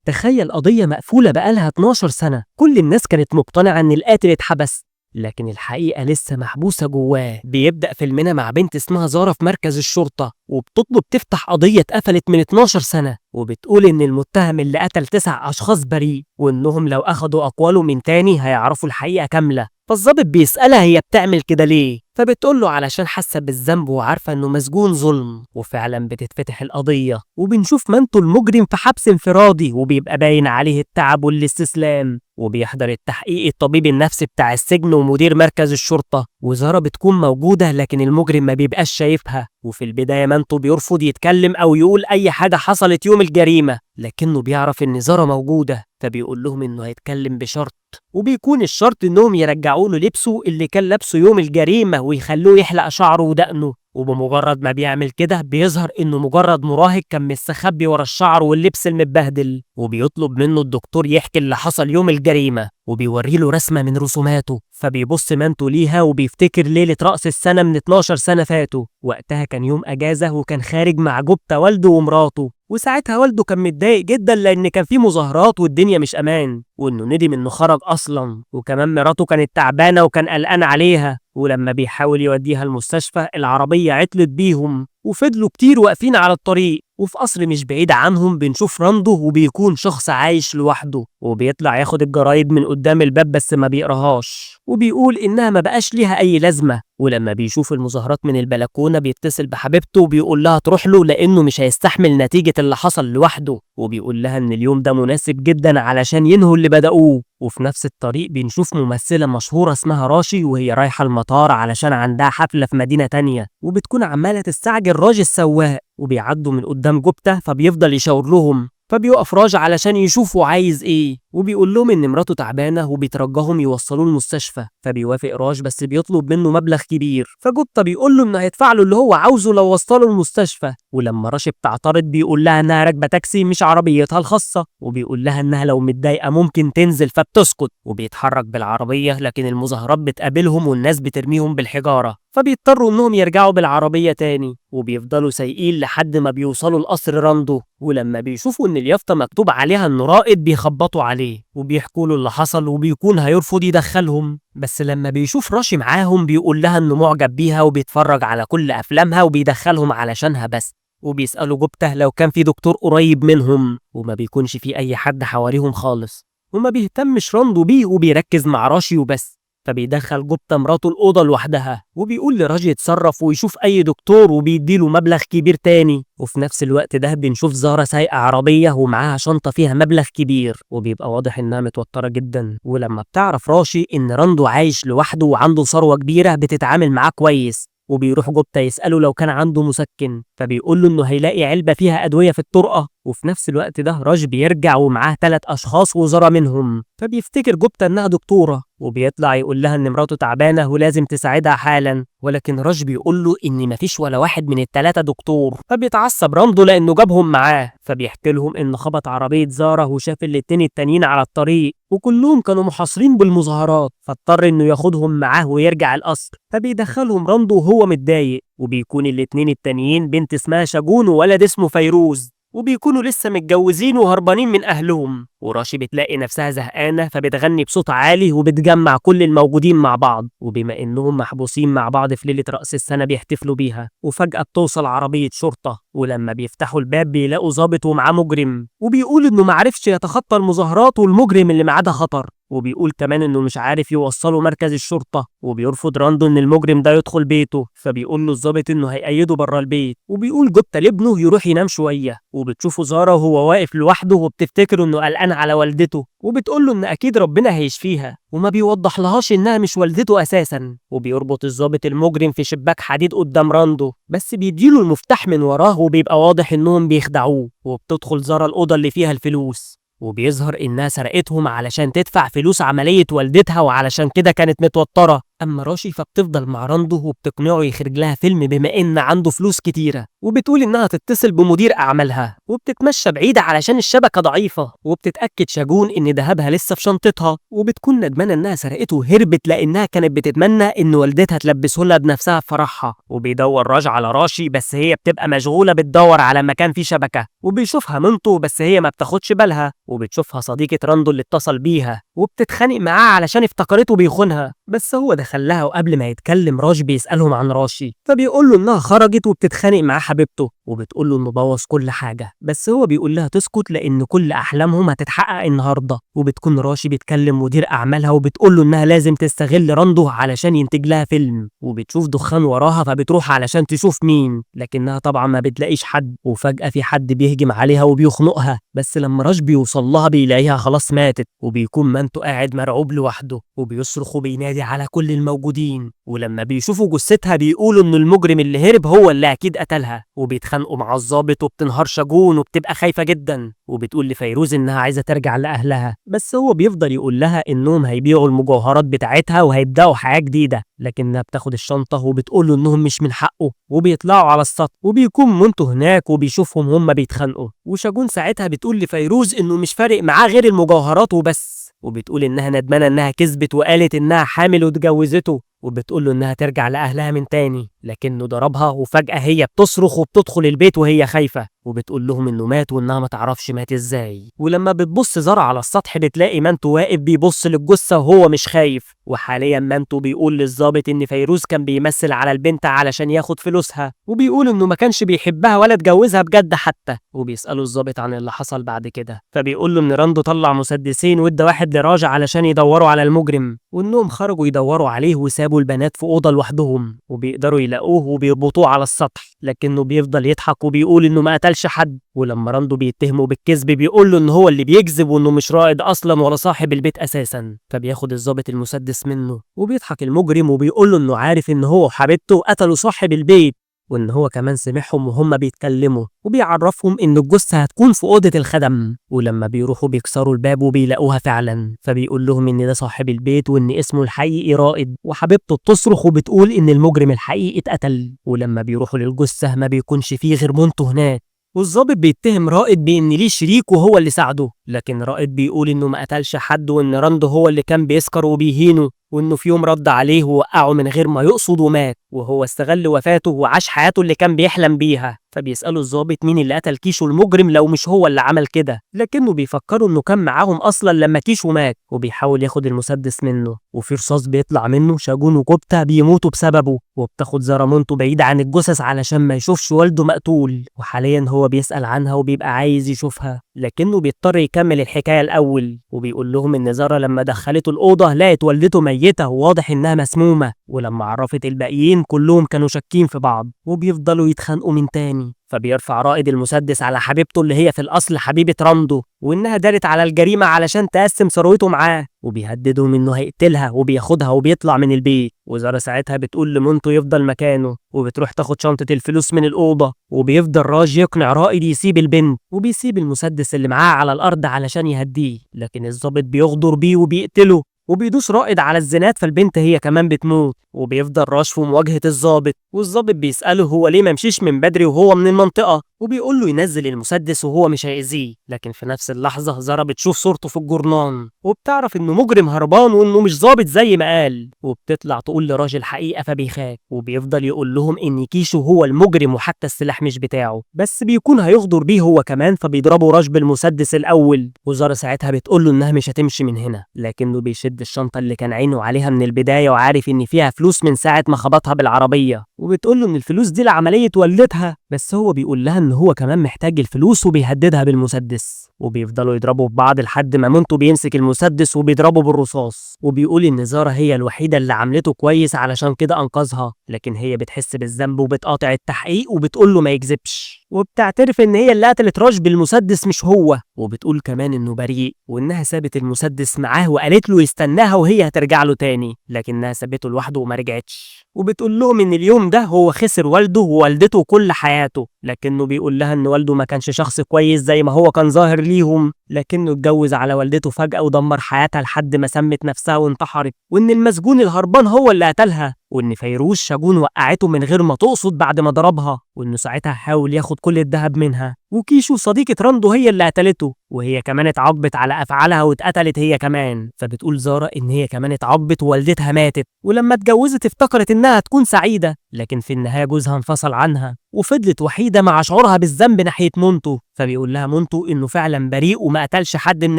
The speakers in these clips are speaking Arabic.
تخيل قضية مقفولة بقالها 12 سنة، كل الناس كانت مقتنعة إن القاتل اتحبس، لكن الحقيقة لسه محبوسة جواه. بيبدأ فيلمنا مع بنت اسمها زارة في مركز الشرطة، وبتطلب تفتح قضية اتقفلت من 12 سنة، وبتقول إن المتهم اللي قتل 9 أشخاص بريء، وإنهم لو أخدوا أقواله من تاني هيعرفوا الحقيقة كاملة. فالظابط بيسألها هي بتعمل كده ليه؟ فبتقوله علشان حاسة بالذنب وعارفة إنه مسجون ظلم. وفعلا بتتفتح القضية، وبنشوف مانتو المجرم في حبس انفرادي، وبيبقى باين عليه التعب والاستسلام. وبيحضر التحقيق الطبيب النفسي بتاع السجن ومدير مركز الشرطة، وزارة بتكون موجودة لكن المجرم ما بيبقاش شايفها. وفي البداية مانتو بيرفض يتكلم أو يقول أي حاجة حصلت يوم الجريمة، لكنه بيعرف إن زارة موجودة، فبيقول لهم إنه هيتكلم بشرط، وبيكون الشرط إنهم يرجعوا له لبسه اللي كان لابسه يوم الجريمة ويخلوه يحلق شعره ودقنه. وبمجرد ما بيعمل كده بيظهر إنه مجرد مراهق كان مستخبي ورا الشعر واللبس المتبهدل، وبيطلب منه الدكتور يحكي اللي حصل يوم الجريمة، وبيوري له رسمة من رسوماته. فبيبص مانتو ليها وبيفتكر ليلة رأس السنة من 12 سنة فاتوا، وقتها كان يوم أجازة وكان خارج مع جوبتا والده ومراته. وساعتها والده كان متضايق جدا لأن كان في مظاهرات والدنيا مش أمان، وإنه ندم إنه خرج أصلا. وكمان مراته كانت تعبانة وكان قلقان عليها، ولما بيحاول يوديها المستشفى العربية عطلت بيهم، وفضلوا كتير واقفين على الطريق. وفي قصر مش بعيد عنهم بنشوف راندو، وبيكون شخص عايش لوحده، وبيطلع ياخد الجرايد من قدام الباب بس ما بيقراهاش، وبيقول إنها ما بقاش ليها أي لازمة. ولما بيشوف المظاهرات من البلكونة بيتصل بحبيبته وبيقول لها تروح له لأنه مش هيستحمل نتيجة اللي حصل لوحده، وبيقول لها إن اليوم ده مناسب جدا علشان ينهوا اللي بدأوه. وفي نفس الطريق بنشوف ممثلة مشهورة اسمها راشي، وهي رايحة المطار علشان عندها حفلة في مدينة تانية، وبتكون عمالة تستعجل راج السواق، وبيعدوا من قدام جوبتا فبيفضل يشاور لهم. فبيقف راج علشان يشوفوا عايز ايه، وبيقول لهم ان مراته تعبانه وبيترجاهم يوصلوه المستشفى. فبيوافق راج بس بيطلب منه مبلغ كبير، فجوبتا بيقول له انه هيدفع له اللي هو عاوزه لو وصله المستشفى. ولما راش بتعترض بيقول لها انها راكبه تاكسي مش عربيتها الخاصه، وبيقول لها انها لو متضايقه ممكن تنزل، فبتسكت. وبيتحرك بالعربيه لكن المظاهرات بتقابلهم والناس بترميهم بالحجاره، فبيضطروا انهم يرجعوا بالعربيه تاني، وبيفضلوا سايقين لحد ما بيوصلوا لقصر راندو. ولما بيشوفوا ان اليافطه مكتوب عليها انه رائد بيخبطوا عليه وبيحكوا له اللي حصل، وبيكون هيرفض يدخلهم. بس لما بيشوف راشي معاهم بيقول لها انه معجب بيها وبيتفرج على كل افلامها وبيدخلهم علشانها بس. وبيسألوا جوبتا لو كان في دكتور قريب منهم، وما بيكونش في اي حد حواليهم خالص، وما بيهتمش راندو بيه وبيركز مع راشي وبس. فبيدخل جوبتا مراته الأوضة لوحدها، وبيقول لراجي يتصرف ويشوف أي دكتور، وبيديله مبلغ كبير تاني. وفي نفس الوقت ده بنشوف زارة سايقة عربية ومعاها شنطة فيها مبلغ كبير، وبيبقى واضح إنها متوترة جدا. ولما بتعرف راشي إن راندو عايش لوحده وعنده ثروة كبيرة بتتعامل معاه كويس، وبيروح جوبتا يسأله لو كان عنده مسكن، فبيقول له إنه هيلاقي علبة فيها أدوية في الطرقة. وفي نفس الوقت ده راج بيرجع ومعاه 3 أشخاص وزارة منهم، فبيفتكر جوبتا إنها دكتورة، وبيطلع يقول لها إن مراته تعبانة ولازم تساعدها حالا. ولكن راج بيقول له إن مفيش ولا واحد من ال3 دكتور، فبيتعصب راندو لأنه جابهم معاه. فبيحكي لهم إن خبط عربية زارة وشاف الاتنين التانيين على الطريق وكلهم كانوا محاصرين بالمظاهرات، فاضطر إنه ياخدهم معاه ويرجع القصر. فبيدخلهم راندو وهو متضايق، وبيكون الاتنين التانيين بنت اسمها شاجون وولد اسمه فيروز، وبيكونوا لسه متجوزين وهربانين من أهلهم. وراشي بتلاقي نفسها زهقانة فبتغني بصوت عالي وبتجمع كل الموجودين مع بعض، وبما إنهم محبوسين مع بعض في ليلة رأس السنة بيحتفلوا بيها. وفجأة بتوصل عربية شرطة، ولما بيفتحوا الباب بيلاقوا ضابط ومعاه مجرم، وبيقول إنه معرفش يتخطى المظاهرات والمجرم اللي معاه ده خطر، وبيقول كمان إنه مش عارف يوصله مركز الشرطة. وبيرفض راندو إن المجرم ده يدخل بيته، فبيقول له الضابط إنه هيقيده بره البيت. وبيقول جوبتا لابنه يروح ينام شوية، وبتشوفه زارة وهو واقف لوحده وبتفتكر إنه قلقان على والدته، وبتقول له إن أكيد ربنا هيشفيها، وما بيوضح لهاش إنها مش والدته أساسا. وبيربط الضابط المجرم في شباك حديد قدام راندو، بس بيديله المفتاح من وراه وبيبقى واضح إنهم بيخدعوه. وبتدخل زارة الأوضة اللي فيها الفلوس، وبيظهر إنها سرقتهم علشان تدفع فلوس عملية والدتها، وعلشان كده كانت متوترة أما راشي فبتفضل مع راندو وبتقنعه يخرج لها فيلم بما إن عنده فلوس كتيرة، وبتقول إنها تتصل بمدير أعمالها، وبتتمشى بعيدة علشان الشبكة ضعيفة، وبتتأكد شاجون إن ذهبها لسه في شنطتها، وبتكون ندمانة إنها سرقته وهربت لأنها كانت بتتمنى إن والدتها تلبسه لها بنفسها في فرحها. وبيدور راج على راشي بس هي بتبقى مشغولة بتدور على مكان فيه شبكة، وبيشوفها مامته بس هي ما بتاخدش بالها، وبتشوفها صديقة راندو اللي اتصل بيها وبتتخانق معاه علشان افتكرته بيخونها، بس هو دخلها وقبل ما يتكلم راج بيسألهم عن راشي، فبيقول له إنها خرجت وبتتخانق مع حبيبته، وبتقول له إنه بوظ كل حاجة، بس هو بيقول لها تسكت لأن كل أحلامهم هتتحقق النهاردة. وبتكون راشي بتكلم مدير أعمالها وبتقول له إنها لازم تستغل راندو علشان ينتج لها فيلم، وبتشوف دخان وراها فبتروح علشان تشوف مين، لكنها طبعا ما بتلاقيش حد، وفجأة في حد بيهجم عليها وبيخنقها، بس لما راج بيوصل لها بيلاقيها خلاص ماتت، وبيكون مانتو قاعد مرعوب لوحده وبيصرخ وبينادي على كل الموجودين، ولما بيشوفوا جثتها بيقولوا إن المجرم اللي هرب هو اللي أكيد قتلها، وبيتخانقوا مع الضابط وبتنهار شاجون وبتبقى خايفة جدا، وبتقول لفيروز إنها عايزة ترجع لأهلها، بس هو بيفضل يقول لها إنهم هيبيعوا المجوهرات بتاعتها وهيبدأوا حياة جديدة، لكنها بتاخد الشنطة وبتقول له إنهم مش من حقه، وبيطلعوا على السطح وبيكون مونتو هناك وبيشوفهم هما بيتخانقوا، وشاجون ساعتها بتقول لفيروز إنه مش فارق معاه غير المجوهرات وبس، وبتقول إنها ندمانة إنها كذبت وقالت إنها حامل واتجوزته، وبتقول له إنها ترجع لأهلها من تاني، لكنه ضربها وفجأة هي بتصرخ وبتدخل البيت وهي خايفة، وبتقول لهم إنه مات وإنها ما تعرفش مات إزاي، ولما بتبص زارا على السطح بتلاقي مانتو واقف بيبص للجثة وهو مش خايف، وحاليا مانتو بيقول للظابط إن فيروز كان بيمثل على البنت علشان ياخد فلوسها، وبيقول إنه ما كانش بيحبها ولا اتجوزها بجد حتى، وبيسألوا الظابط عن اللي حصل بعد كده، فبيقول له إن راندو طلع مسدسين وادى واحد لراجع علشان يدوروا على المجرم، وإنهم خرجوا يدوروا عليه وسابوا البنات في أوضة لوحدهم، وبيقدروا يلاقوه وبيربطوه على السطح، لكنه بيفضل يضحك وبيقول إنه ما قتلش حد، ولما راندو بيتهمه بالكذب بيقول له إن هو اللي بيكذب وإنه مش رائد أصلا ولا صاحب البيت أساسا، فبياخد الظابط المسدس منه، وبيضحك المجرم وبيقول له إنه عارف إن هو وحبيبته قتلوا صاحب البيت، وإن هو كمان سمعهم وهم بيتكلموا، وبيعرفهم إن الجثة هتكون في أوضة الخدم، ولما بيروحوا بيكسروا الباب وبيلاقوها فعلا، فبيقول لهم إن ده صاحب البيت وإن اسمه الحقيقي رائد، وحبيبته بتصرخ وبتقول إن المجرم الحقيقي اتقتل، ولما بيروحوا للجثة ما بيكونش فيه غير مونتو هناك، والظابط بيتهم رائد بإن ليه شريك وهو اللي ساعده، لكن رائد بيقول إنه ما قتلش حد وإن راندو هو اللي كان بيسكر وبيهينه، وإنه في يوم رد عليه ووقعه من غير ما يقصد ومات، وهو استغل وفاته وعاش حياته اللي كان بيحلم بيها، فبيسألوا الظابط مين اللي قتل كيشو المجرم لو مش هو اللي عمل كده، لكنه بيفكروا إنه كان معاهم أصلا لما كيشو مات، وبيحاول ياخد المسدس منه، وفي رصاص بيطلع منه شاجون وكوبتا بيموتوا بسببه، وبتاخد زارامونتو بعيد عن الجثث علشان ما يشوفش والده مقتول، وحاليا هو بيسأل عنها وبيبقى عايز يشوفها، لكنه بيضطر يكمل الحكاية الأول، وبيقول لهم إن زارا لما دخلته الأوضة لقت والدته ميتة وواضح إنها مسمومة، ولما عرفت الباقيين كلهم كانوا شاكين في بعض، وبيفضلوا يتخانقوا من تاني، فبيرفع رائد المسدس على حبيبته اللي هي في الأصل حبيبة راندو، وإنها دارت على الجريمة علشان تقسم ثروته معاه، وبيهددهم إنه هيقتلها وبياخدها وبيطلع من البيت، وزارا ساعتها بتقول لمونتو يفضل مكانه، وبتروح تاخد شنطة الفلوس من الأوضة، وبيفضل راج يقنع رائد يسيب البنت، وبيسيب المسدس اللي معاه على الأرض علشان يهديه، لكن الضابط بيغدر بيه وبيقتله، وبيدوس رائد على الزناد فالبنت هي كمان بتموت، وبيفضل راش في مواجهة الضابط، والضابط بيسأله هو ليه ممشيش من بدري وهو من المنطقة، وبيقول له ينزل المسدس وهو مش هيأذيه، لكن في نفس اللحظة زارا بتشوف صورته في الجورنان وبتعرف إنه مجرم هربان وإنه مش ضابط زي ما قال، وبتطلع تقول لراجل الحقيقة فبيخاف، وبيفضل يقول لهم إن كيشو هو المجرم وحتى السلاح مش بتاعه، بس بيكون هيغدر بيه هو كمان، فبيضربوا راج بالمسدس الأول، وزارا ساعتها بتقول له إنها مش هتمشي من هنا، لكنه بيشد الشنطة اللي كان عينه عليها من البداية وعارف إن فيها فلوس من ساعة ما خبطها بالعربية، وبتقول له إن الفلوس دي لعملية والدتها، بس هو بيقول لها إن هو كمان محتاج الفلوس وبيهددها بالمسدس، وبيفضلوا يضربوا في بعض لحد ما مونتو بيمسك المسدس وبيضربه بالرصاص، وبيقول إن زارا هي الوحيدة اللي عملته كويس علشان كده أنقذها، لكن هي بتحس بالذنب وبتقاطع التحقيق وبتقول له ما يكذبش، وبتعترف إن هي اللي قتلت راج بالمسدس مش هو، وبتقول كمان إنه بريء وإنها سابت المسدس معاه وقالت له يستناها وهي هترجع له تاني، لكنها سابته لوحده وما رجعتش، وبتقول لهم إن اليوم ده هو خسر والده ووالدته كل حياته، لكنه بيقول لها إن والده ما كانش شخص كويس زي ما هو كان ظاهر ليهم، لكنه اتجوز على والدته فجأة ودمر حياتها لحد ما سمت نفسها وانتحرت، وإن المسجون الهربان هو اللي قتلها، وإن فيروز شاجون وقعته من غير ما تقصد بعد ما ضربها، وإنه ساعتها حاول ياخد كل الذهب منها، وكيشو صديقة راندو هي اللي قتلته، وهي كمان اتعاقبت على أفعالها واتقتلت هي كمان. فبتقول زارا إن هي كمان اتعاقبت ووالدتها ماتت، ولما اتجوزت افتكرت إنها هتكون سعيدة، لكن في النهاية جوزها انفصل عنها وفضلت وحيدة مع شعورها بالذنب ناحية مونتو. فبيقول لها مونتو إنه فعلا بريء وما قتلش حد من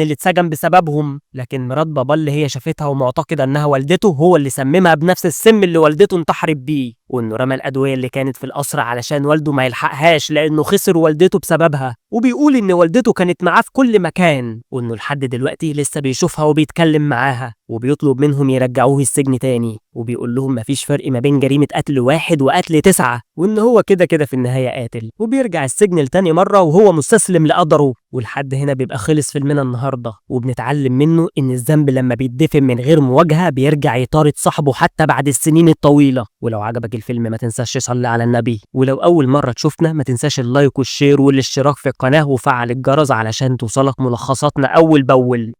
اللي اتسجن بسببهم، لكن مرات بابا اللي هي شافتها ومعتقدة إنها والدته هو اللي سممها بنفس السم اللي والدته انتحرت بيه، وإنه رمى الأدوية اللي كانت في القصر علشان والده ما يلحقهاش لأنه خسر والدته بسببها، وبيقول إن والدته كانت معاه في كل مكان، وإنه لحد دلوقتي لسه بيشوفها وبيتكلم معاها، وبيطلب منهم يرجعوه السجن تاني، وبيقول لهم مفيش فرق ما بين جريمة قتل واحد وقتل 9، وإن هو كده كده في النهاية قاتل، وبيرجع السجن لتاني مرة وهو مستسلم لقدره. ولحد هنا بيبقى خلص فيلمنا النهارده، وبنتعلم منه إن الذنب لما بيتدفن من غير مواجهة بيرجع يطارد صاحبه حتى بعد السنين الطويلة. ولو عجبك الفيلم ما تنساش تصلي على النبي، ولو أول مرة تشوفنا ما تنساش اللايك والشير والاشتراك في القناة وفعل الجرس علشان توصلك ملخصاتنا أول بأول.